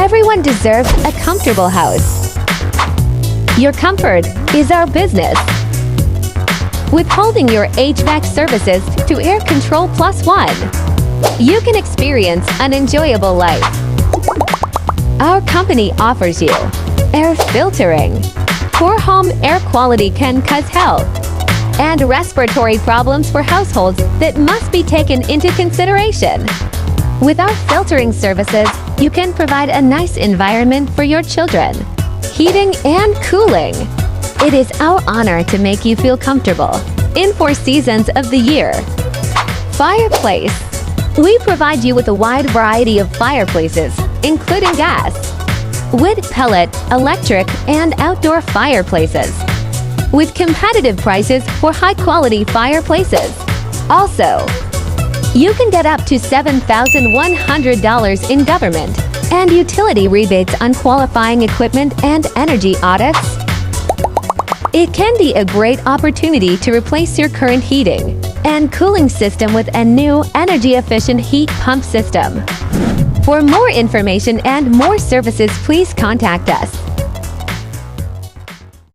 Everyone deserves a comfortable house. Your comfort is our business. Withholding your HVAC services to Air Control Plus One, you can experience an enjoyable life. Our company offers you air filtering. Poor home air quality can cause health and respiratory problems for households that must be taken into consideration. With our filtering services, you can provide a nice environment for your children. Heating and cooling. It is our honor to make you feel comfortable in 4 seasons of the year. Fireplace. We provide you with a wide variety of fireplaces, including gas, wood, pellet, electric, and outdoor fireplaces, with competitive prices for high-quality fireplaces. Also, you can get up to $7,100 in government and utility rebates on qualifying equipment and energy audits. It can be a great opportunity to replace your current heating and cooling system with a new energy-efficient heat pump system. For more information and more services, please contact us.